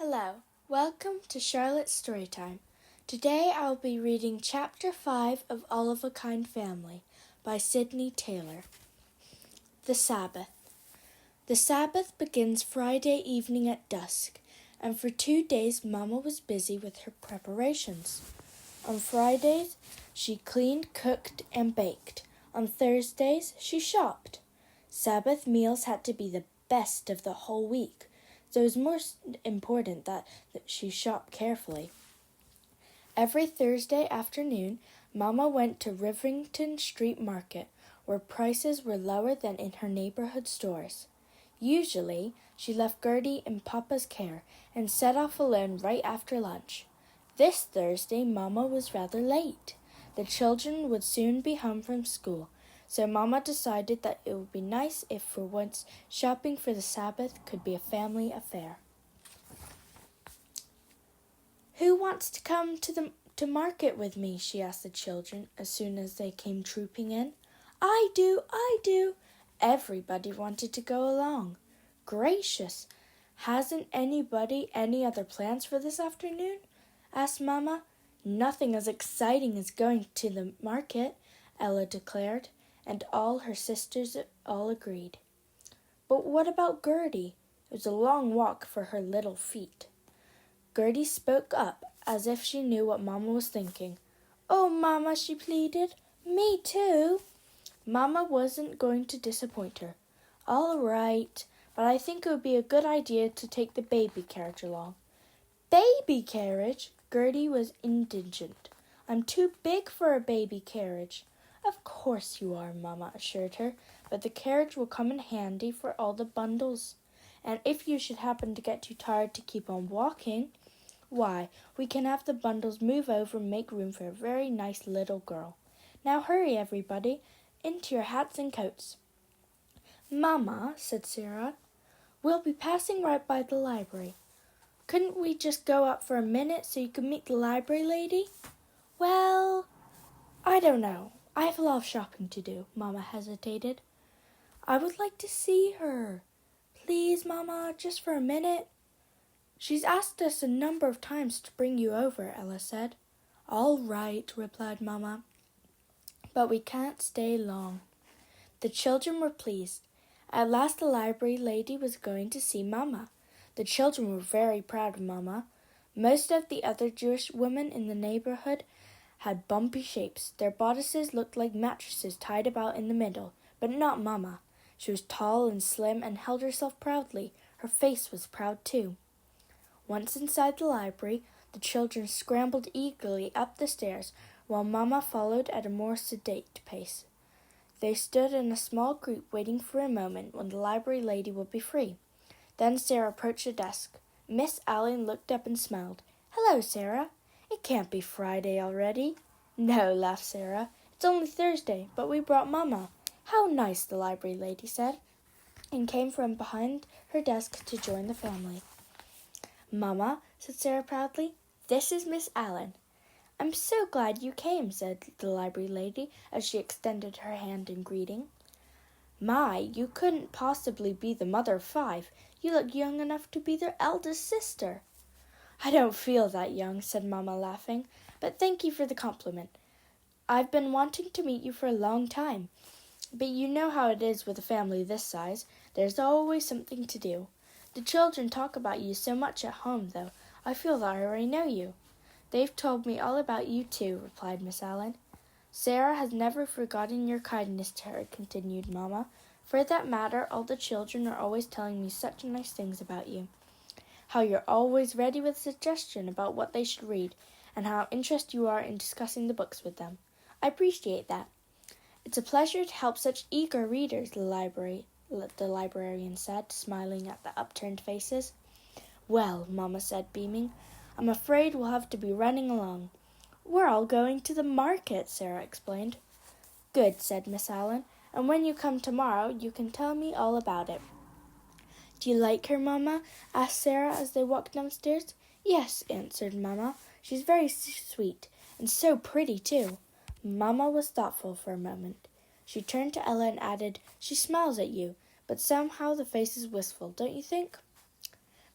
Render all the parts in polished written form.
Hello, welcome to Charlotte's Storytime. Today I'll be reading Chapter 5 of All of a Kind Family by Sydney Taylor. The Sabbath. The Sabbath begins Friday evening at dusk, and for 2 days Mama was busy with her preparations. On Fridays, she cleaned, cooked, and baked. On Thursdays, she shopped. Sabbath meals had to be the best of the whole week, so it was more important that she shop carefully. Every Thursday afternoon, Mama went to Rivington Street Market, where prices were lower than in her neighborhood stores. Usually, she left Gertie in Papa's care and set off alone right after lunch. This Thursday, Mama was rather late. The children would soon be home from school, so Mama decided that it would be nice if for once shopping for the Sabbath could be a family affair. "Who wants to come to market with me?" she asked the children as soon as they came trooping in. I do. Everybody wanted to go along. "Gracious, hasn't anybody any other plans for this afternoon?" asked Mama. "Nothing as exciting as going to the market," Ella declared, and all her sisters all agreed. But what about Gertie? It was a long walk for her little feet. Gertie spoke up as if she knew what Mama was thinking. "Oh, Mama," she pleaded, "me too." Mama wasn't going to disappoint her. "All right, but I think it would be a good idea to take the baby carriage along." "Baby carriage?" Gertie was indignant. "I'm too big for a baby carriage." "Of course you are," Mama assured her, "but the carriage will come in handy for all the bundles. And if you should happen to get too tired to keep on walking, why, we can have the bundles move over and make room for a very nice little girl. Now hurry, everybody, into your hats and coats." "Mama," said Sarah, "we'll be passing right by the library. Couldn't we just go up for a minute so you could meet the library lady?" "Well, I don't know. I have a lot of shopping to do." Mama hesitated. "I would like to see her. Please, Mama, just for a minute." "She's asked us a number of times to bring you over," Ella said. "All right," replied Mama, "but we can't stay long." The children were pleased. At last the library lady was going to see Mama. The children were very proud of Mama. Most of the other Jewish women in the neighborhood had bumpy shapes. Their bodices looked like mattresses tied about in the middle, but not Mama. She was tall and slim and held herself proudly. Her face was proud too. Once inside the library, the children scrambled eagerly up the stairs, while Mama followed at a more sedate pace. They stood in a small group waiting for a moment when the library lady would be free. Then Sarah approached the desk. Miss Allen looked up and smiled. "Hello, Sarah. It can't be Friday already." "No," laughed Sarah. "It's only Thursday, but we brought Mama." "How nice," the library lady said, and came from behind her desk to join the family. "Mama," said Sarah proudly, "this is Miss Allen." "I'm so glad you came," said the library lady as she extended her hand in greeting. "My, you couldn't possibly be the mother of 5. You look young enough to be their eldest sister." "I don't feel that young," said Mama, laughing, "but thank you for the compliment. I've been wanting to meet you for a long time. But you know how it is with a family this size. There's always something to do. The children talk about you so much at home, though. I feel that I already know you." "They've told me all about you, too," replied Miss Allen. "Sarah has never forgotten your kindness to her," continued Mama. "For that matter, all the children are always telling me such nice things about you. How you're always ready with a suggestion about what they should read, and how interested you are in discussing the books with them. I appreciate that." "It's a pleasure to help such eager readers," the librarian said, smiling at the upturned faces. "Well," Mama said, beaming, "I'm afraid we'll have to be running along." "We're all going to the market," Sarah explained. "Good," said Miss Allen, "and when you come tomorrow, you can tell me all about it." "Do you like her, Mama?" asked Sarah as they walked downstairs. "Yes," answered Mama. "She's very sweet, and so pretty, too." Mama was thoughtful for a moment. She turned to Ella and added, "She smiles at you, but somehow the face is wistful, don't you think?"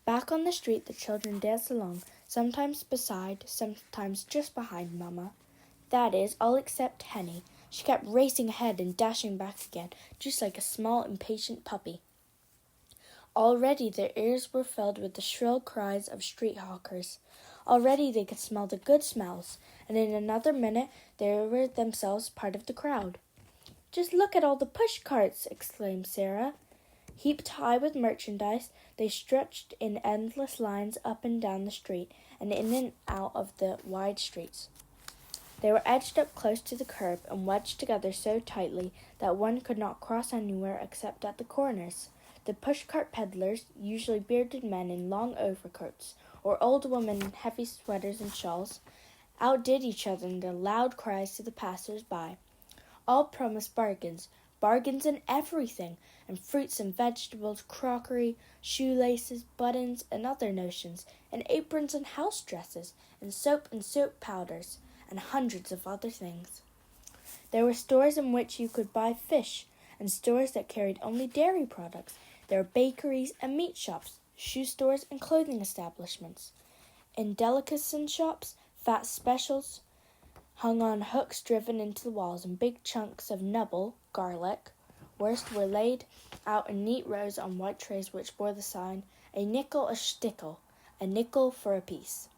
Back on the street, the children danced along, sometimes beside, sometimes just behind Mama. That is, all except Henny. She kept racing ahead and dashing back again, just like a small, impatient puppy. Already their ears were filled with the shrill cries of street hawkers. Already they could smell the good smells, and in another minute they were themselves part of the crowd. "Just look at all the push carts!" exclaimed Sarah. Heaped high with merchandise, they stretched in endless lines up and down the street and in and out of the wide streets. They were edged up close to the curb and wedged together so tightly that one could not cross anywhere except at the corners. The pushcart peddlers, usually bearded men in long overcoats, or old women in heavy sweaters and shawls, outdid each other in their loud cries to the passers-by. All promised bargains, bargains in everything, and fruits and vegetables, crockery, shoelaces, buttons, and other notions, and aprons and house dresses, and soap powders, and hundreds of other things. There were stores in which you could buy fish, and stores that carried only dairy products. There were bakeries and meat shops, shoe stores and clothing establishments. In delicacy shops, fat specials hung on hooks driven into the walls, and big chunks of nubble, garlic, wurst were laid out in neat rows on white trays which bore the sign, "A nickel a stickle, a nickel for a piece."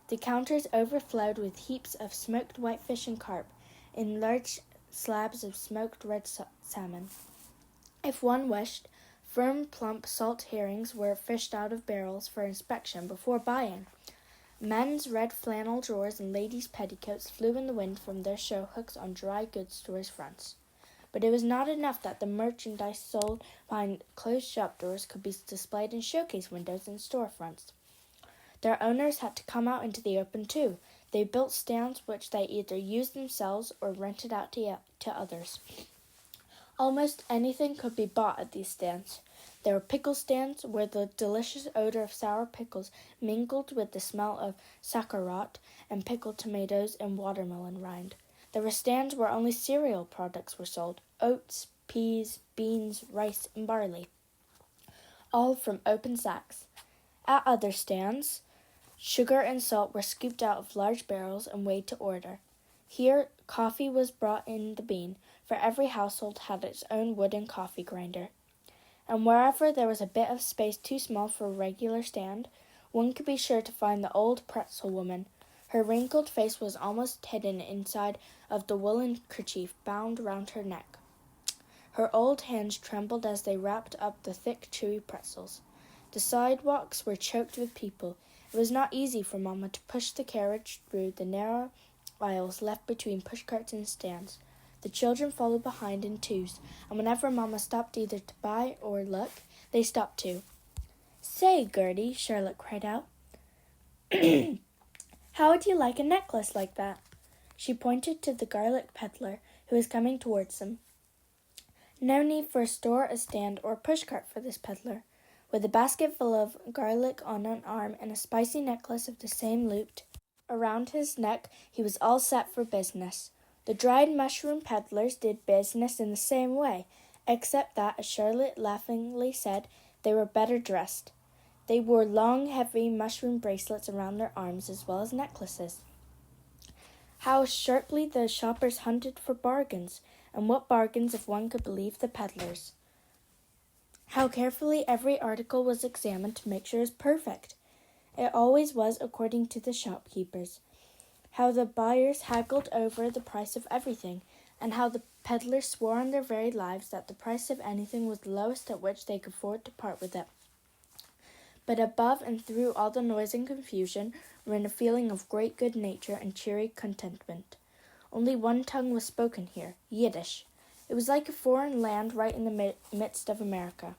The counters overflowed with heaps of smoked whitefish and carp, in large slabs of smoked red salmon. If one wished, firm, plump salt herrings were fished out of barrels for inspection before buying. Men's red flannel drawers and ladies' petticoats flew in the wind from their show hooks on dry goods stores' fronts. But it was not enough that the merchandise sold behind closed shop doors could be displayed in showcase windows and store fronts. Their owners had to come out into the open too. They built stands which they either used themselves or rented out to others. Almost anything could be bought at these stands. There were pickle stands where the delicious odor of sour pickles mingled with the smell of sauerkraut and pickled tomatoes and watermelon rind. There were stands where only cereal products were sold: oats, peas, beans, rice, and barley, all from open sacks. At other stands, sugar and salt were scooped out of large barrels and weighed to order. Here, coffee was brought in the bean, for every household had its own wooden coffee grinder. And wherever there was a bit of space too small for a regular stand, one could be sure to find the old pretzel woman. Her wrinkled face was almost hidden inside of the woolen kerchief bound round her neck. Her old hands trembled as they wrapped up the thick, chewy pretzels. The sidewalks were choked with people. It was not easy for Mamma to push the carriage through the narrow aisles left between pushcarts and stands. The children followed behind in twos, and whenever Mamma stopped either to buy or look, they stopped too. "Say, Gertie," Charlotte cried out, "how would you like a necklace like that?" She pointed to the garlic peddler, who was coming towards them. No need for a store, a stand, or a pushcart for this peddler. With a basket full of garlic on an arm and a spicy necklace of the same looped around his neck, he was all set for business. The dried mushroom peddlers did business in the same way, except that, as Charlotte laughingly said, they were better dressed. They wore long, heavy mushroom bracelets around their arms as well as necklaces. How sharply the shoppers hunted for bargains, and what bargains if one could believe the peddlers. How carefully every article was examined to make sure it was perfect. It always was, according to the shopkeepers. How the buyers haggled over the price of everything, and how the peddlers swore on their very lives that the price of anything was the lowest at which they could afford to part with it. But above and through all the noise and confusion ran a feeling of great good nature and cheery contentment. Only one tongue was spoken here, Yiddish. It was like a foreign land right in the midst of America.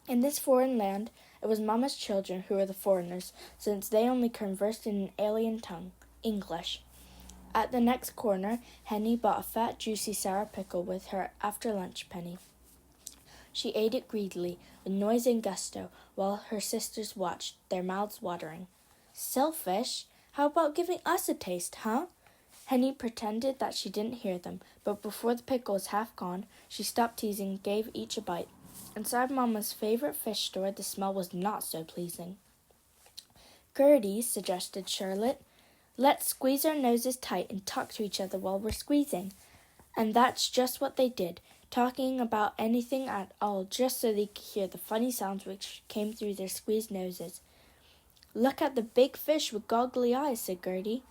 In this foreign land, it was Mamma's children who were the foreigners, since they only conversed in an alien tongue, English. At the next corner, Henny bought a fat, juicy sour pickle with her after-lunch penny. She ate it greedily, with noise and gusto, while her sisters watched, their mouths watering. "Selfish? How about giving us a taste, huh?" Henny pretended that she didn't hear them, but before the pickle was half gone, she stopped teasing and gave each a bite. Inside Mama's favorite fish store, the smell was not so pleasing. "Gertie," suggested Charlotte, "let's squeeze our noses tight and talk to each other while we're squeezing." And that's just what they did, talking about anything at all, just so they could hear the funny sounds which came through their squeezed noses. "Look at the big fish with goggly eyes," said Gertie.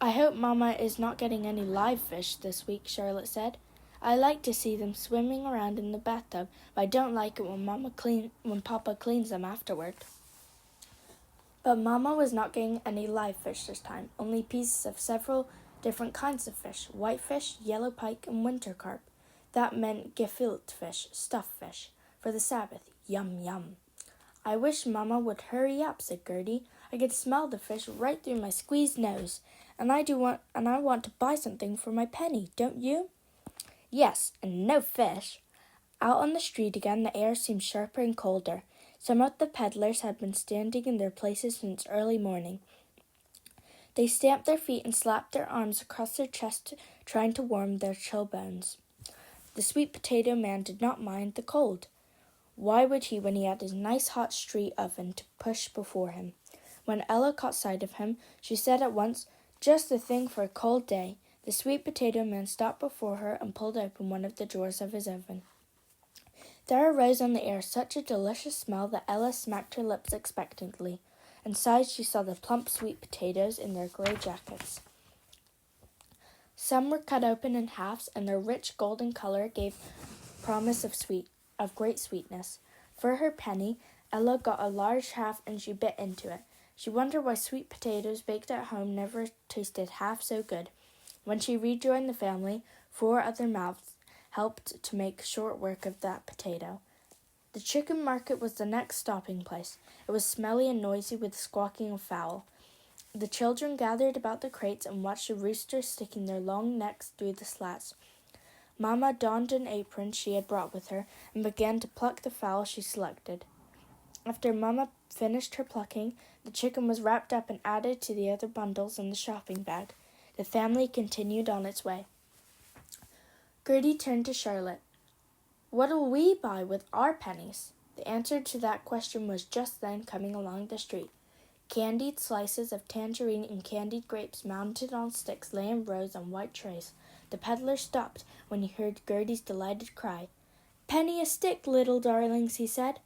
"I hope Mama is not getting any live fish this week," Charlotte said. "I like to see them swimming around in the bathtub, but I don't like it when Papa cleans them afterward." But Mama was not getting any live fish this time, only pieces of several different kinds of fish: whitefish, yellow pike, and winter carp. That meant gefilte fish, stuffed fish, for the Sabbath. Yum, yum. "I wish Mama would hurry up," said Gertie. "I can smell the fish right through my squeezed nose, and I want to buy something for my penny, don't you?" "Yes, and no fish." Out on the street again, the air seemed sharper and colder. Some of the peddlers had been standing in their places since early morning. They stamped their feet and slapped their arms across their chests, trying to warm their chill bones. The sweet potato man did not mind the cold. Why would he when he had his nice hot street oven to push before him? When Ella caught sight of him, she said at once, "Just the thing for a cold day." The sweet potato man stopped before her and pulled open one of the drawers of his oven. There arose on the air such a delicious smell that Ella smacked her lips expectantly. Inside she saw the plump sweet potatoes in their gray jackets. Some were cut open in halves, and their rich golden color gave promise of great sweetness. For her penny, Ella got a large half, and she bit into it. She wondered why sweet potatoes baked at home never tasted half so good. When she rejoined the family, 4 other mouths helped to make short work of that potato. The chicken market was the next stopping place. It was smelly and noisy with the squawking of fowl. The children gathered about the crates and watched the roosters sticking their long necks through the slats. Mama donned an apron she had brought with her and began to pluck the fowl she selected. After Mama finished her plucking, the chicken was wrapped up and added to the other bundles in the shopping bag. The family continued on its way. Gertie turned to Charlotte. "What'll we buy with our pennies?" The answer to that question was just then coming along the street. Candied slices of tangerine and candied grapes mounted on sticks lay in rows on white trays. The peddler stopped when he heard Gertie's delighted cry. "Penny a stick, little darlings," he said.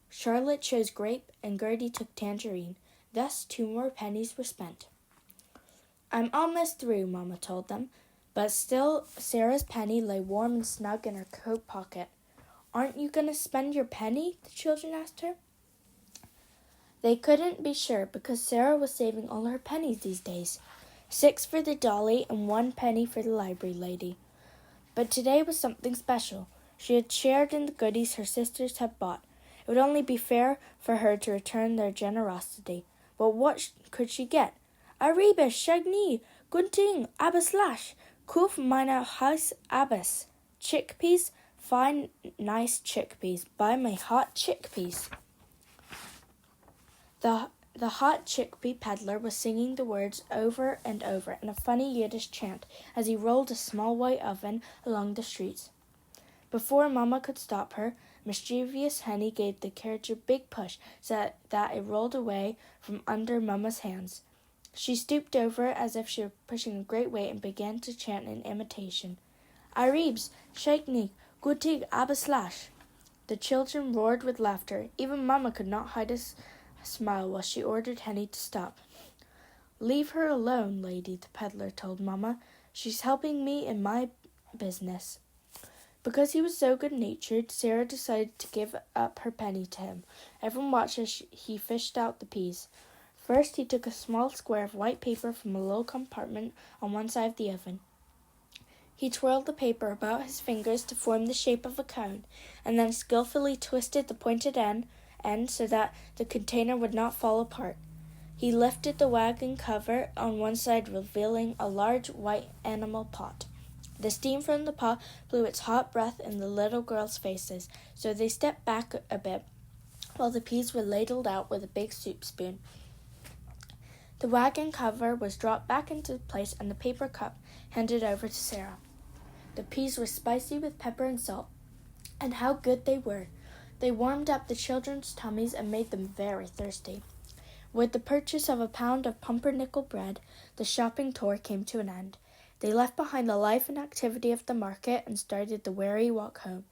Charlotte chose grape and Gertie took tangerine. Thus 2 more pennies were spent. "I'm almost through," Mama told them. But still Sarah's penny lay warm and snug in her coat pocket. "Aren't you going to spend your penny?" the children asked her. They couldn't be sure because Sarah was saving all her pennies these days. 6 for the dolly and 1 penny for the library lady. But today was something special. She had shared in the goodies her sisters had bought. It would only be fair for her to return their generosity. But what could she get? "Arriba, Shagni, Gunting, Abaslash, Kuf meine Haus Abbas. Chickpeas, fine, nice chickpeas. Buy my hot chickpeas." The hot chickpea peddler was singing the words over and over in a funny Yiddish chant as he rolled a small white oven along the streets. Before Mama could stop her, mischievous Henny gave the carriage a big push so that it rolled away from under Mama's hands. She stooped over it as if she were pushing a great weight and began to chant in imitation. "Aribs, Shaiknik, Gutig, Abaslash." The children roared with laughter. Even Mama could not hide a smile while she ordered Henny to stop. "Leave her alone, lady," the peddler told Mama. "She's helping me in my business." Because he was so good-natured, Sarah decided to give up her penny to him. Everyone watched as he fished out the peas. First, he took a small square of white paper from a little compartment on one side of the oven. He twirled the paper about his fingers to form the shape of a cone, and then skillfully twisted the pointed end so that the container would not fall apart. He lifted the wagon cover on one side, revealing a large white enamel pot. The steam from the pot blew its hot breath in the little girls' faces, so they stepped back a bit while the peas were ladled out with a big soup spoon. The wagon cover was dropped back into place and the paper cup handed over to Sarah. The peas were spicy with pepper and salt. And how good they were! They warmed up the children's tummies and made them very thirsty. With the purchase of a pound of pumpernickel bread, the shopping tour came to an end. They left behind the life and activity of the market and started the weary walk home.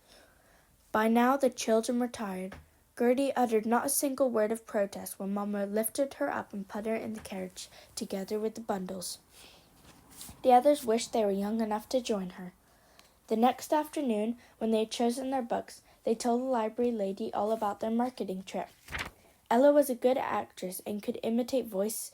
By now the children were tired. Gertie uttered not a single word of protest when Mamma lifted her up and put her in the carriage, together with the bundles. The others wished they were young enough to join her. The next afternoon, when they had chosen their books, they told the library lady all about their marketing trip. Ella was a good actress and could imitate voice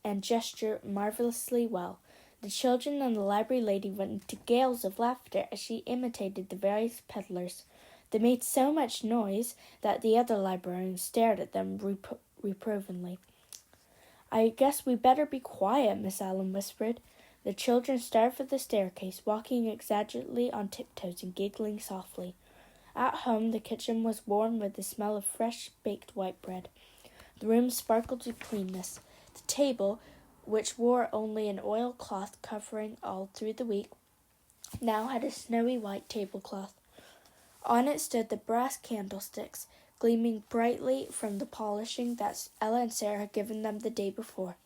and gesture marvelously well. The children and the library lady went into gales of laughter as she imitated the various peddlers. They made so much noise that the other librarians stared at them reprovingly. "I guess we better be quiet," Miss Allen whispered. The children started for the staircase, walking exaggerately on tiptoes and giggling softly. At home, the kitchen was warm with the smell of fresh baked white bread. The room sparkled with cleanness. The table, which wore only an oilcloth covering all through the week, now had a snowy white tablecloth. On it stood the brass candlesticks, gleaming brightly from the polishing that Ella and Sarah had given them the day before.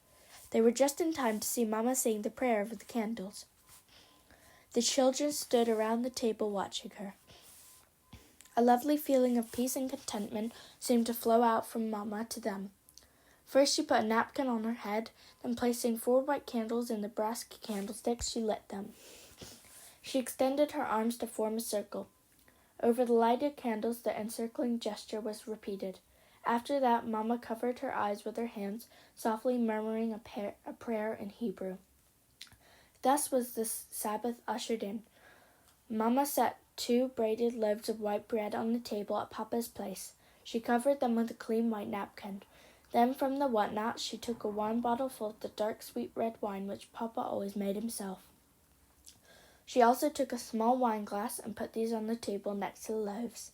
They were just in time to see Mamma saying the prayer over the candles. The children stood around the table watching her. A lovely feeling of peace and contentment seemed to flow out from Mamma to them. First she put a napkin on her head, then placing 4 white candles in the brass candlesticks, she lit them. She extended her arms to form a circle. Over the lighted candles the encircling gesture was repeated. After that, Mamma covered her eyes with her hands, softly murmuring a prayer in Hebrew. Thus was the Sabbath ushered in. Mamma set 2 braided loaves of white bread on the table at Papa's place. She covered them with a clean white napkin. Then from the whatnot she took a wine bottle full of the dark sweet red wine which Papa always made himself. She also took a small wine glass and put these on the table next to the loaves.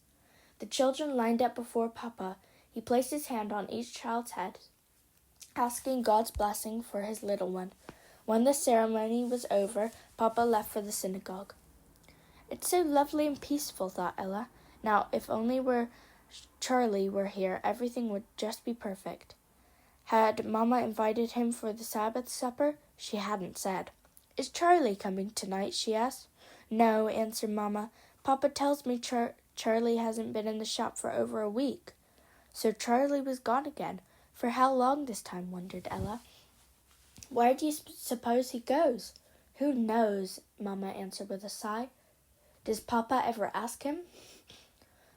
The children lined up before Papa. He placed his hand on each child's head, asking God's blessing for his little one. When the ceremony was over, Papa left for the synagogue. "It's so lovely and peaceful," thought Ella. "Now, if only Charlie were here, everything would just be perfect." Had Mamma invited him for the Sabbath supper? She hadn't said. "Is Charlie coming tonight?" she asked. "No," answered Mamma. "Papa tells me Charlie hasn't been in the shop for over a week." So Charlie was gone again. For how long this time, wondered Ella. "Where do you suppose he goes?" "Who knows?" Mamma answered with a sigh. "Does Papa ever ask him?"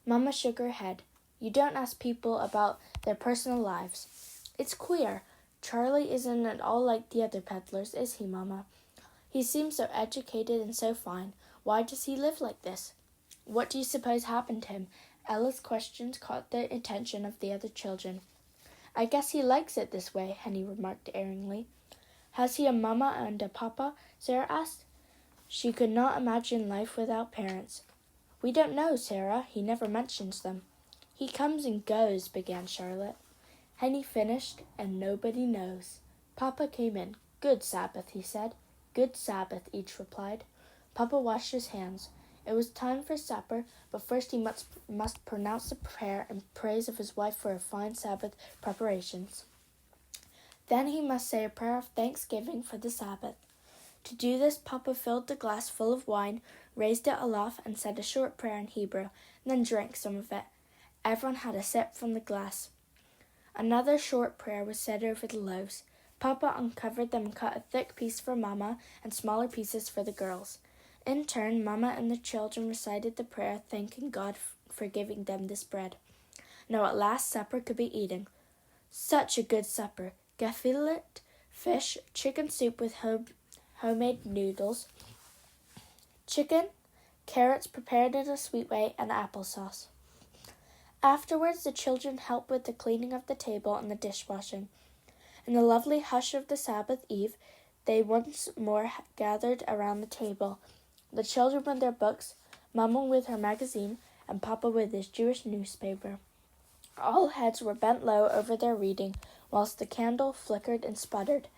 Mamma shook her head. "You don't ask people about their personal lives. It's queer. Charlie isn't at all like the other peddlers, is he, Mamma? He seems so educated and so fine. Why does he live like this? What do you suppose happened to him?" Ella's questions caught the attention of the other children. "I guess he likes it this way," Henny remarked airily. "Has he a Mamma and a Papa?" Sarah asked. She could not imagine life without parents. "We don't know, Sarah. He never mentions them." "He comes and goes," began Charlotte. Henny finished, and nobody knows. Papa came in. "Good Sabbath," he said. "Good Sabbath," each replied. Papa washed his hands. It was time for supper, but first he must pronounce a prayer in praise of his wife for her fine Sabbath preparations. Then he must say a prayer of thanksgiving for the Sabbath. To do this, Papa filled the glass full of wine, raised it aloft, and said a short prayer in Hebrew, then drank some of it. Everyone had a sip from the glass. Another short prayer was said over the loaves. Papa uncovered them and cut a thick piece for Mamma and smaller pieces for the girls. In turn, Mamma and the children recited the prayer, thanking God for giving them this bread. Now at last supper could be eaten. Such a good supper! Gefilte fish, chicken soup with homemade noodles, chicken, carrots prepared in a sweet way, and applesauce. Afterwards, the children helped with the cleaning of the table and the dishwashing. In the lovely hush of the Sabbath eve, they once more gathered around the table. The children with their books, Mamma with her magazine, and Papa with his Jewish newspaper. All heads were bent low over their reading, whilst the candle flickered and sputtered.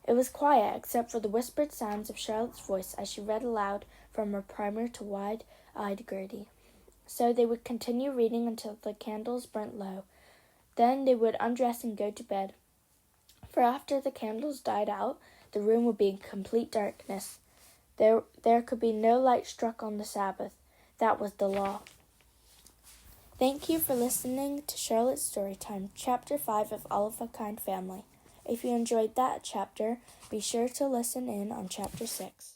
It was quiet, except for the whispered sounds of Charlotte's voice as she read aloud from her primer to wide-eyed Gertie. So they would continue reading until the candles burnt low. Then they would undress and go to bed. For after the candles died out, the room would be in complete darkness. There could be no light struck on the Sabbath. That was the law. Thank you for listening to Charlotte's Storytime, Chapter 5 of All of a Kind Family. If you enjoyed that chapter, be sure to listen in on Chapter 6.